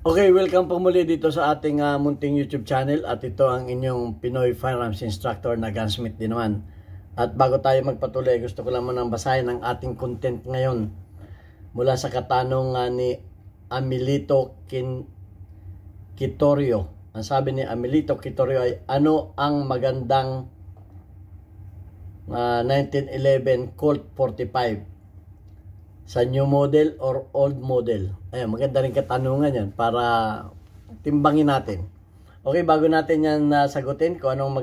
Okay, welcome po muli dito sa ating munting YouTube channel at ito ang inyong Pinoy Firearms Instructor na Gunsmith din naman. At bago tayo magpatuloy, gusto ko lang munang basahin ang ating content ngayon mula sa katanungan ni Amelito Quitorio. Ang sabi ni Amelito Quitorio ay, ano ang magandang 1911 Colt 45? Sa new model or old model? Ayan, maganda rin katanungan yan para timbangin natin. Okay, bago natin yan sagutin kung anong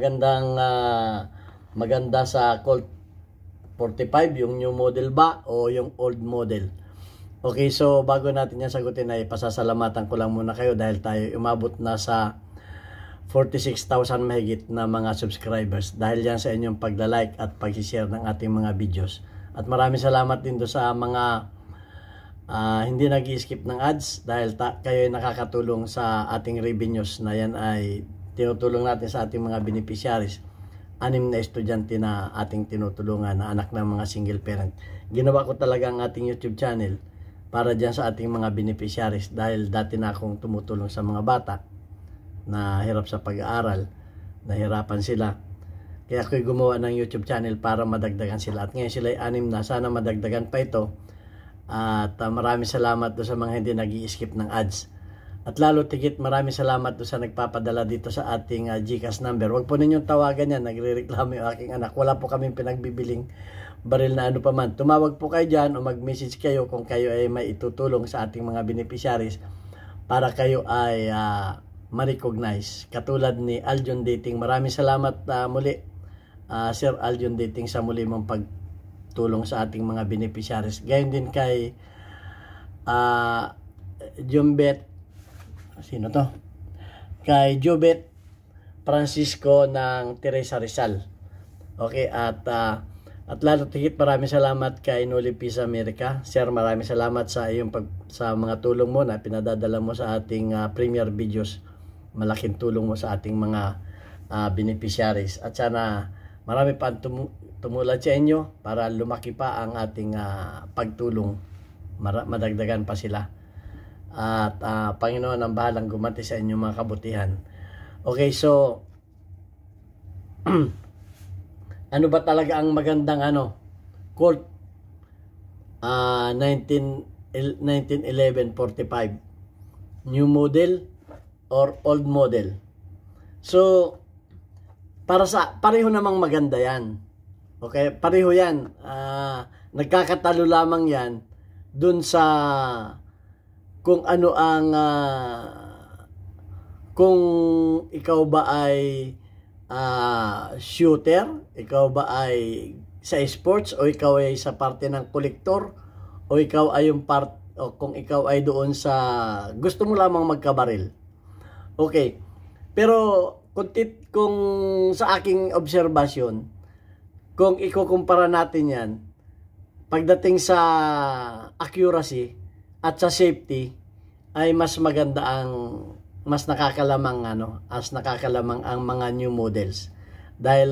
maganda sa Colt 45, yung new model ba o yung old model. Okay, so bago natin yan sagutin ay pasasalamatan ko lang muna kayo dahil tayo umabot na sa 46,000 mahigit na mga subscribers dahil yan sa inyong pagla-like at pag-share ng ating mga videos. At maraming salamat din do sa mga hindi nag-i-skip ng ads dahil kayo ay nakakatulong sa ating revenues na yan ay tinutulong natin sa ating mga beneficiaries. 6 na estudyante na ating tinutulungan na anak ng mga single parent. Ginawa ko talaga ang ating YouTube channel para dyan sa ating mga beneficiaries dahil dati na akong tumutulong sa mga bata na hirap sa pag-aaral, nahirapan sila. Kaya ako'y gumawa ng YouTube channel para madagdagan sila. At ngayon sila ay 6 na. Sana madagdagan pa ito. At maraming salamat do sa mga hindi nag-i-skip ng ads. At lalo tigit maraming salamat do sa nagpapadala dito sa ating GCash number. Huwag po ninyong tawagan yan. Nagre-reklamo yung aking anak. Wala po kaming pinagbibiling baril na ano pa man. Tumawag po kayo dyan o mag-message kayo kung kayo ay may itutulong sa ating mga beneficiaries para kayo ay ma-recognize. Katulad ni Aljon Dating. Maraming salamat muli. Sir Aljon Dating sa muli mong pagtulong sa ating mga beneficiaries. Gayon din kay Jumbet, sino to? Kay Jubet Francisco ng Teresa Rizal. Okay, at lalo tigit maraming salamat kay Noli Pisa America. Sir, maraming salamat sa iyong sa mga tulong mo na pinadadala mo sa ating premier videos. Malaking tulong mo sa ating mga beneficiaries. At sana marami pa tumulad sa inyo para lumaki pa ang ating pagtulong. Madagdagan pa sila. At Panginoon ang bahalang gumanti sa inyong mga kabutihan. Okay, so ano ba talaga ang magandang Colt 1911 45? New model or old model? So pareho namang maganda yan. Okay, pareho yan. Nagkakatalo lamang yan dun sa kung ano ang kung ikaw ba ay shooter, ikaw ba ay sa sports, o ikaw ay sa parte ng kolektor, o ikaw ay yung o kung ikaw ay doon sa gusto mo lamang magkabaril. Okay. Pero kung sa aking obserbasyon, kung ikukumpara natin yan, pagdating sa accuracy at sa safety, ay mas maganda mas nakakalamang ang mga new models. Dahil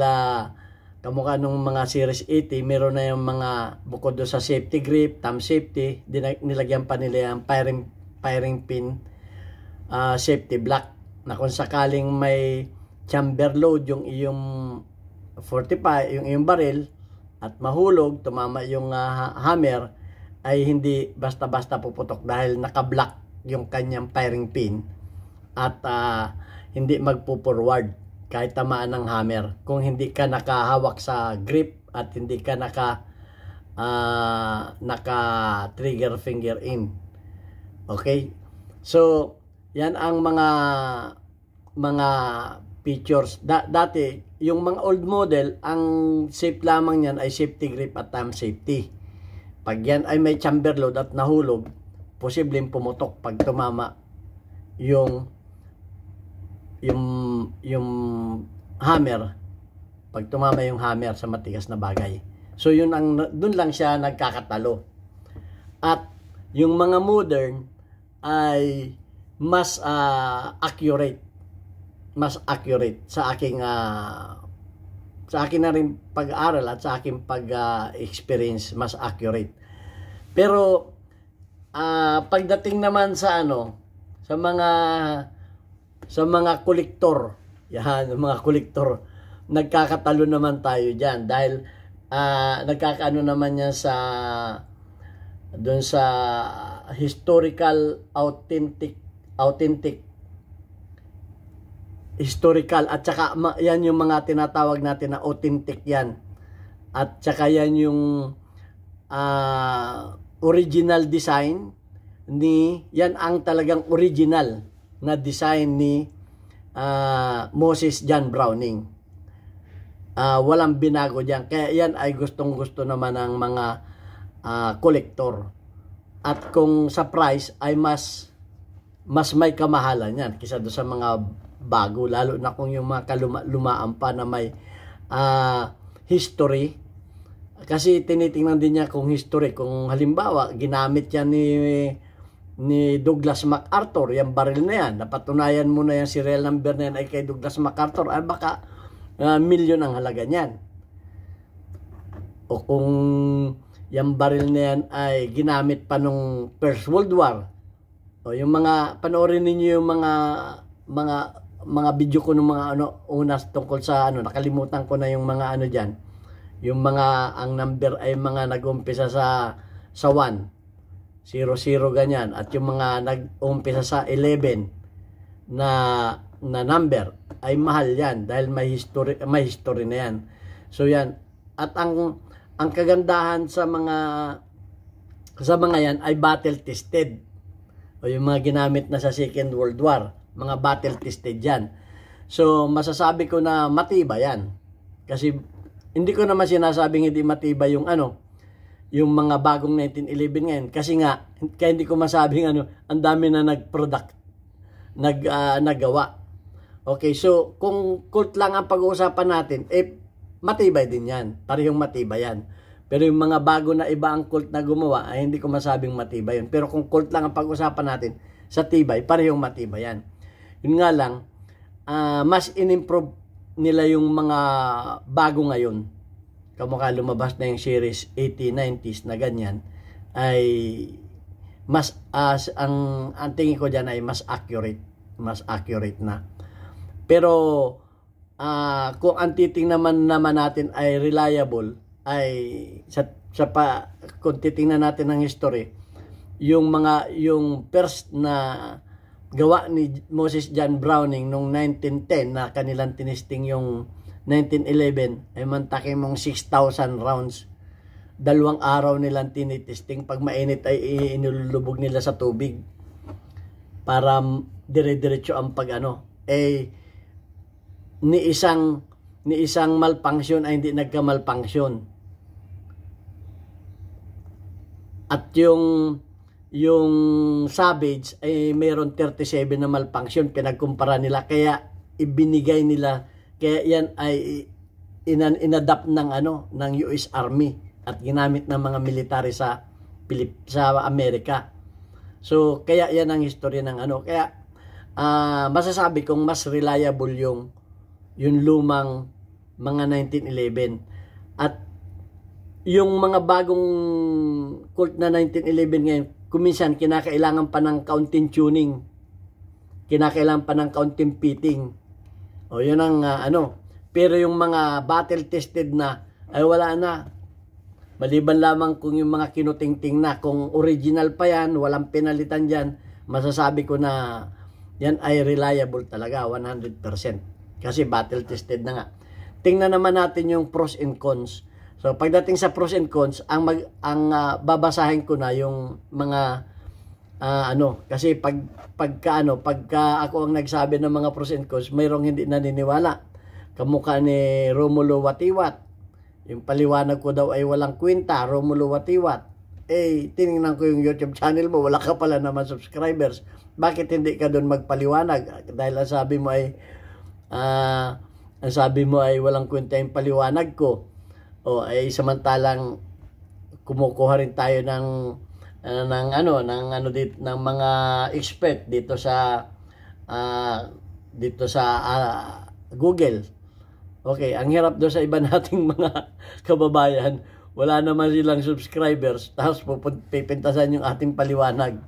kamukha nung mga Series 80, meron na yung mga bukod doon sa safety grip, thumb safety, nilagyan pa nila yung firing pin, safety block, na kung sakaling may chamber load yung iyong 45, yung iyong baril, at mahulog, tumama yung hammer, ay hindi basta-basta puputok dahil nakablock yung kanyang firing pin at hindi magpo-forward kahit tamaan ng hammer kung hindi ka nakahawak sa grip at hindi ka naka trigger finger in. Okay, so yan ang mga features. Dati, yung mga old model, ang safe lamang yan ay safety grip at thumb safety. Pag yan ay may chamber load at nahulog, posibleng pumutok pag tumama yung hammer. Pag tumama yung hammer sa matigas na bagay. So yun dun lang siya nagkakatalo. At yung mga modern ay mas accurate sa aking na rin pag-aaral at sa aking pag-experience, mas accurate. Pero pagdating naman sa sa mga kolektor. Yan, mga kolektor. Nagkakatalo naman tayo diyan dahil nagkakaano naman yan doon sa historical historical at saka yan yung mga tinatawag natin na authentic yan. At saka yan yung original design yan ang talagang original na design ni Moses John Browning. Walang binago diyan. Kaya yan ay gustong-gusto naman ng mga kolektor. At kung sa price ay mas may kamahalan yan kaysa do sa mga bago, lalo na kung yung mga lumaan pa na may history. Kasi tinitingnan din niya kung history. Kung halimbawa, ginamit yan ni Douglas MacArthur, yung baril na yan, napatunayan mo na yung serial number na yan ay kay Douglas MacArthur, ay baka milyon ang halaga niyan. O kung yung baril na yan ay ginamit pa nung First World War, o yung mga, panoorin ninyo yung mga video ko ng mga unas tungkol sa nakalimutan ko na yung mga diyan. Yung mga, ang number ay mga nag-umpisa sa 1, 00 ganyan, at yung mga nag-umpisa sa 11 na number ay mahal yan dahil may history na yan. So yan, at ang kagandahan sa mga yan ay battle tested, o yung mga ginamit na sa Second World War, mga battle tested yan. So masasabi ko na matibay yan, kasi hindi ko naman sinasabing hindi matibay yung yung mga bagong 1911 ngayon, kasi nga kaya hindi ko masabing ang dami na nagawa. Okay, so kung cult lang ang pag-uusapan natin, matibay din yan. Parehong matibay yan. Pero yung mga bago na iba ang cult na gumawa, ay hindi ko masabing matibay yun. Pero kung cult lang ang pag-uusapan natin, sa tibay, parehong matibay yan. Yun nga lang, mas in-improve nila yung mga bago ngayon. Kamukha lumabas na yung series 80s, 90s na ganyan, ay mas, ang tingin ko dyan ay mas accurate na. Pero kung ang titingnan naman natin ay reliable, ay kung titingnan natin ang history, yung first na gawa ni Moses John Browning noong 1910 na kanilang tinisting yung 1911 ay mantake mong 6,000 rounds. 2 araw nilang tinitesting. Pag mainit ay inilulubog nila sa tubig para dire-diretso ang ni isang malfunction ay hindi nagka-malfunction. At yung Savage ay mayroon 37 na malfunction, pinagkumpara nila, kaya ibinigay nila, kaya yan ay inadapt ng US Army at ginamit ng mga military sa Amerika. So kaya yan ang history ng kaya masasabi kong mas reliable yung lumang mga 1911. At yung mga bagong cult na 1911 ngayon, kuminsan kinakailangan pa ng counting tuning, kinakailangan pa ng counting fitting, o yun ang pero yung mga battle tested na ay wala na, maliban lamang kung yung mga kinutingting na, kung original pa yan, walang pinalitan dyan, masasabi ko na yan ay reliable talaga 100%. Kasi battle tested na nga. Tingnan naman natin yung pros and cons. So pagdating sa pros and cons, ang babasahin ko na yung mga kasi pagka ako ang nagsabi ng mga pros and cons, mayroong hindi naniniwala. Kamukha ni Romulo Watiwat. Yung paliwanag ko daw ay walang kwenta, Romulo Watiwat. Tinignan ko yung YouTube channel mo, wala ka pala naman subscribers. Bakit hindi ka doon magpaliwanag? Dahil ang sabi mo ay walang kwenta yung paliwanag ko. O ay samantalang kumukuha rin tayo ng mga expert dito sa Google. Okay, ang hirap doon sa iba nating mga kababayan, wala naman silang subscribers, tapos pipintasan yung ating paliwanag.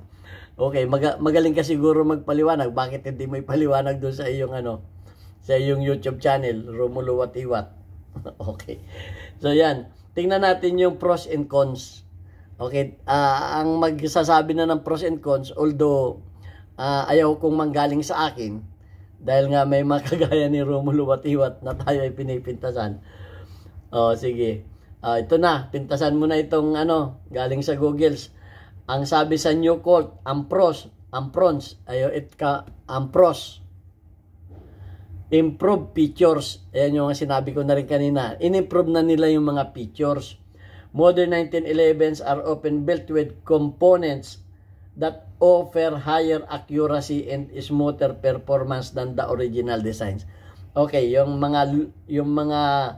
Okay, magaling ka siguro magpaliwanag. Bakit hindi mo ipaliwanag doon sa iyong ano, sa iyong YouTube channel, Romulo Watiwat. Okay. So yan, tingnan natin yung pros and cons. Okay, ang magsasabi na ng pros and cons, although ayaw kong manggaling sa akin, dahil nga may makagaya ni Romulo Watiwat na tayo ay pinipintasan. Sige. Ito na, pintasan mo na itong ano, galing sa Googles. Ang sabi sa New Colt, ang pros, ang pros. Improve features. Ayan yung sinabi ko na rin kanina. In-improve na nila yung mga features. Modern 1911s are often built with components that offer higher accuracy and smoother performance than the original designs. Okay, yung mga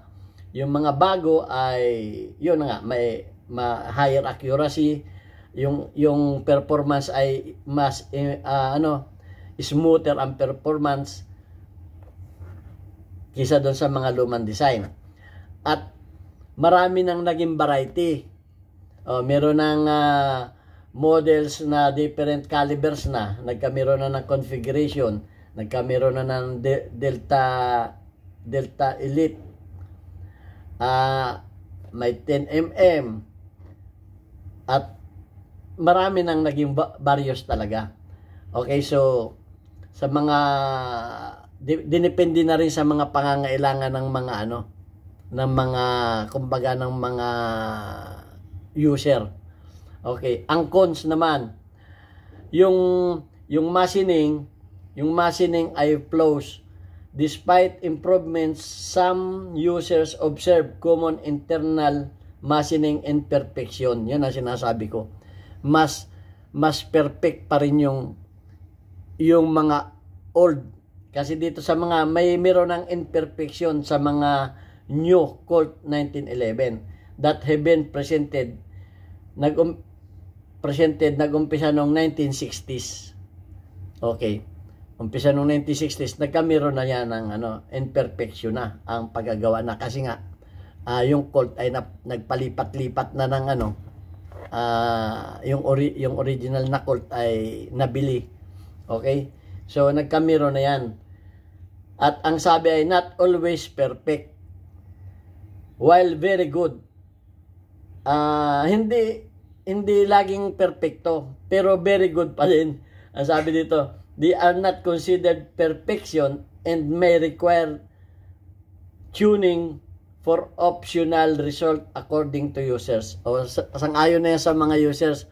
bago ay yun nga, may higher accuracy, yung performance ay mas smoother ang performance kisa doon sa mga lumang design. At marami nang naging variety. Meron ng models na different calibers na, nagkameron na ng configuration, nagkameron na ng Delta Elite, may 10mm, at marami nang naging various talaga. Okay, so sa mga dinepende na rin sa mga pangangailangan ng mga ng mga kumbaga ng mga user. Okay, ang cons naman, yung machining ay flaws. Despite improvements, some users observe common internal machining imperfection. Yan ang sinasabi ko. Mas perfect pa rin yung mga old. Kasi dito sa mga mayroon ng imperfection sa mga new Colt 1911 that have been presented nag-umpisa noong 1960s. Okay. Umpisa noong 1960s, nagkameron na yan ng imperfection na ang paggagawa na, kasi nga yung Colt ay nagpalipat-lipat na ng yung original na Colt ay nabili. Okay? So nagkameron na yan. At ang sabi ay not always perfect. While very good. Hindi laging perfecto, pero very good pa rin. Ang sabi dito, they are not considered perfection and may require tuning for optional result according to users. O sang-ayon na yan sa mga users.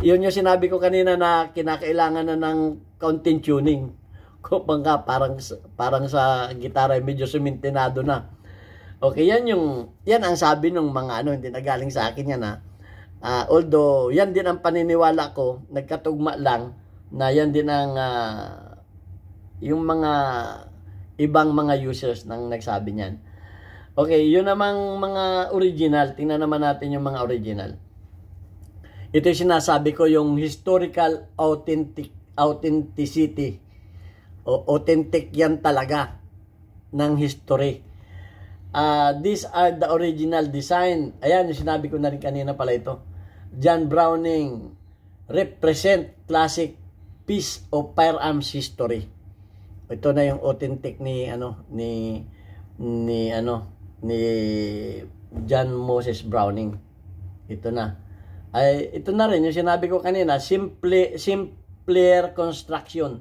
Yun yung sinabi ko kanina na kinakailangan na ng kaunting tuning. Kung parang sa gitara medyo sumintinado na. Okay, yan ang sabi ng mga hindi na galing sa akin yan although yan din ang paniniwala ko, nagkatugma lang na yan din ang yung mga ibang mga users nang nagsabi niyan. Okay, yun namang mga original. Tingnan naman natin yung mga original. Ito yung sinasabi ko, yung historical authenticity. Authentic yan talaga ng history. These are the original design. Ayan, yung sinabi ko na rin kanina pala ito. John Browning represent classic piece of firearms history. Ito na yung authentic ni John Moses Browning. Ito na. Ito na rin yung sinabi ko kanina, simpler construction.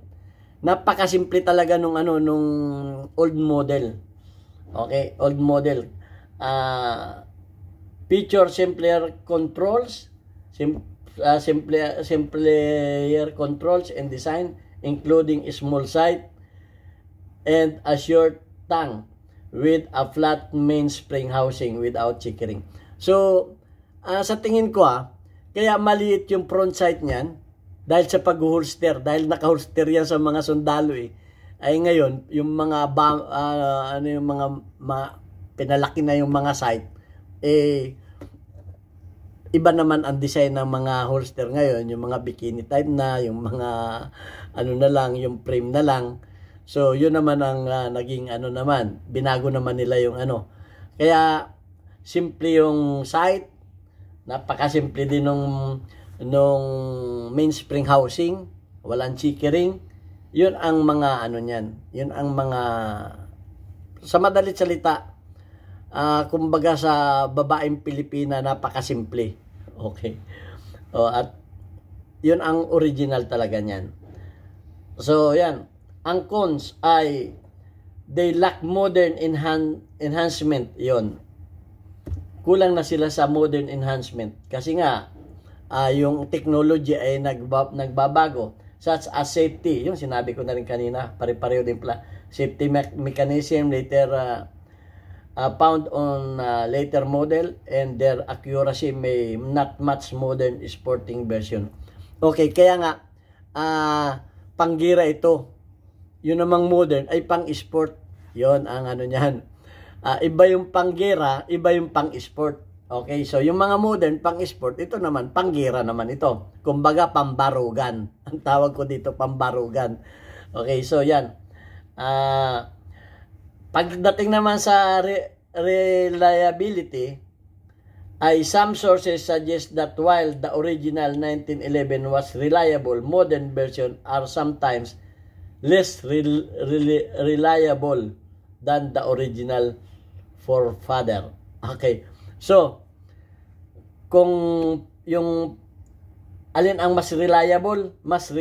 Napakasimple talaga nung old model. Okay, old model. Feature simpler controls, simpler controls and design, including a small sight and a short tongue with a flat mainspring housing without checkering. So, sa tingin ko kaya maliit yung front sight niyan dahil sa pag-holster, dahil naka-holster yan sa mga sundalo ay ngayon yung mga pinalaki na yung mga sight, iba naman ang design ng mga holster ngayon, yung mga bikini type na, yung mga na lang, yung frame na lang. So yun naman ang naging naman, binago naman nila yung Kaya simple yung sight, napakasimple din ng nung mainspring housing, walang chickering. Yun ang mga ano niyan. Yun ang mga, sa madalit salita, kumbaga sa babaeng Pilipina, napakasimple. Okay. At yun ang original talaga niyan. So, yan. Ang cons ay they lack modern enhancement. Yun. Kulang na sila sa modern enhancement. Kasi nga, yung technology ay nagbabago. Such as safety. Yung sinabi ko na rin kanina. Pare-pareho din pala. Safety mechanism later found on later model, and their accuracy may not match modern sporting version. Okay, kaya nga, panggira ito. Yun namang modern ay pang-sport. Yun ang ano niyan. Iba yung panggira, iba yung pang-sport. Okay, so yung mga modern pang-sport, ito naman, panggira naman ito. Kumbaga, pambarugan. Ang tawag ko dito, pambarugan. Okay, so yan. Pagdating naman sa reliability, ay some sources suggest that while the original 1911 was reliable, modern version are sometimes less reliable than the original forefather. Okay. So, kung yung alin ang mas reliable, mas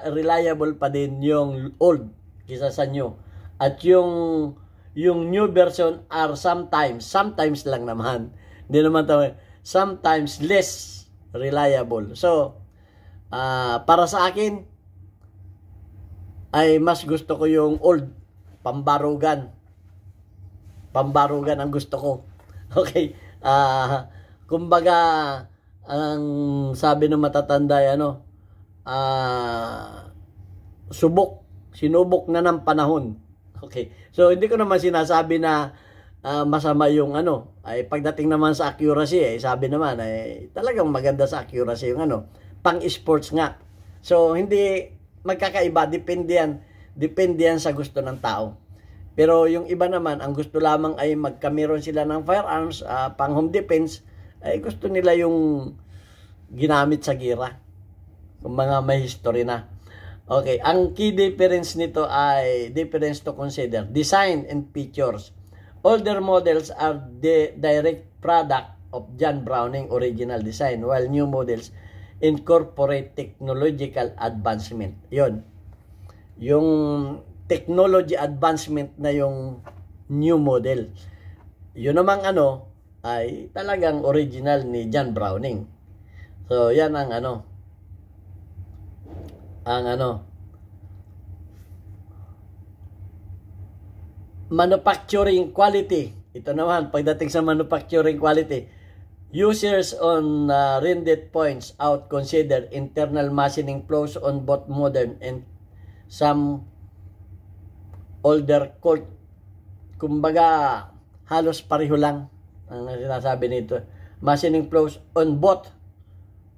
reliable pa din yung old kaysa sa new. At yung new version are sometimes lang naman. Hindi naman tawag, sometimes less reliable. So, para sa akin, ay mas gusto ko yung old, pambarugan. Pambarugan ang gusto ko. Okay. Kumbaga, ang sabi ng matatanda, sinubok na ng panahon. Okay. So, hindi ko naman sinasabi na masama yung ay pagdating naman sa accuracy, sabi naman, talagang maganda sa accuracy yung pang-sports nga. So, hindi magkakaiba, depende yan sa gusto ng tao. Pero yung iba naman, ang gusto lamang ay magkameron sila ng firearms, pang home defense, ay gusto nila yung ginamit sa gira. Kung mga may history na. Okay, ang key difference nito ay difference to consider. Design and features. Older models are the direct product of John Browning original design, while new models incorporate technological advancement. Yon. Yung technology advancement na yung new model. Yun namang ay talagang original ni John Browning. So, yan ang manufacturing quality. Ito naman, pagdating sa manufacturing quality, users on rendered points out consider internal machining flows on both modern and some older Colt. Kumbaga, halos pareho lang ang sinasabi nito. Machining flows on both.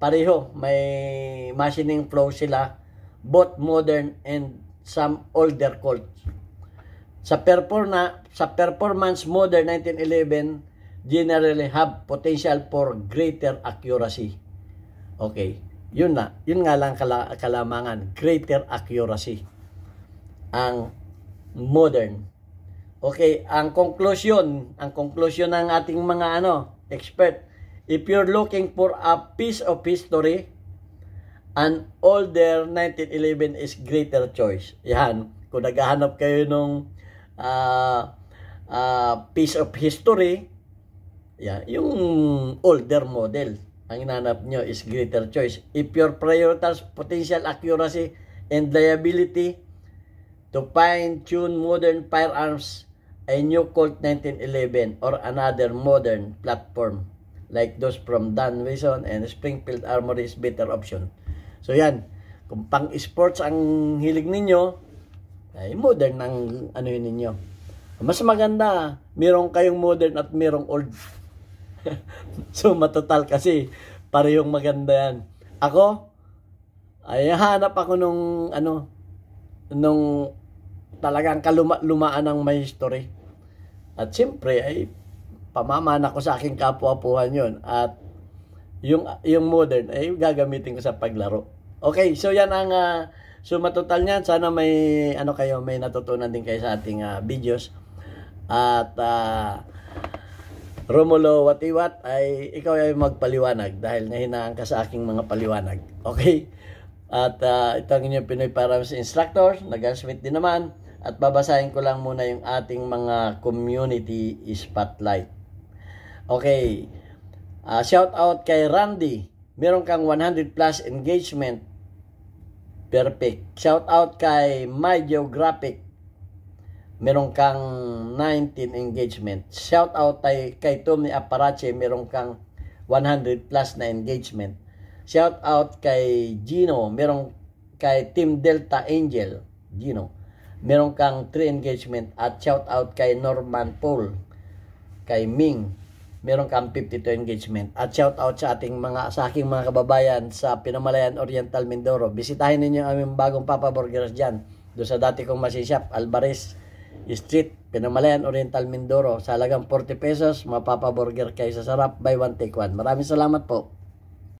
Pareho. May machining flow sila. Both modern and some older Colt. Sa performance modern 1911 generally have potential for greater accuracy. Okay. Yun nga lang kalamangan. Greater accuracy. Ang modern. Okay, ang conclusion ng ating mga expert, if you're looking for a piece of history, an older 1911 is greater choice. Yan, kung naghahanap kayo nung piece of history, yan, yung older model ang hinanap nyo is greater choice. If you prioritize potential accuracy and reliability, to fine-tune modern firearms, a new Colt 1911 or another modern platform like those from Dan Wilson and Springfield Armory is better option. So yan, kung pang-sports ang hilig ninyo, ay modern ang yun ninyo. Mas maganda, merong kayong modern at merong old. So matotal kasi parehong maganda yan. Ako, ay hanap ako nung talagang kalumaan ng may history. At siyempre ay pamamana ko sa aking kapwa-apuhan yun. At yung modern ay gagamitin ko sa paglaro. Okay, so yan ang suma total niyan. Sana may may natutunan din kayo sa ating videos. At Romulo Watiwat, ay ikaw ay magpaliwanag dahil nahinaan ka sa aking mga paliwanag. Okay? At ito ang inyong Pinoy Paramis Instructor, nag-transmit din naman. At babasahin ko lang muna yung ating mga community spotlight. Okay. Shout out kay Randy. Meron kang 100 plus engagement. Perfect. Shout out kay My Geographic. Meron kang 19 engagement. Shout out kay Tommy Aparache. Meron kang 100 plus na engagement. Shout out kay Gino. Meron kay Team Delta Angel. Gino. Meron kang 3 engagement. At shout out kay Norman Paul. Kay Ming. Meron kang 52 engagement. At shout out sa aking sa aking mga kababayan sa Pinamalayan Oriental Mindoro. Bisitahin ninyo ang aming bagong Papa Burgers dyan. Doon sa dati kong masishop, Alvarez Street, Pinamalayan Oriental Mindoro. Sa halagang 40 pesos, mapapa burger kayo sa sarap, buy one take one. Maraming salamat po.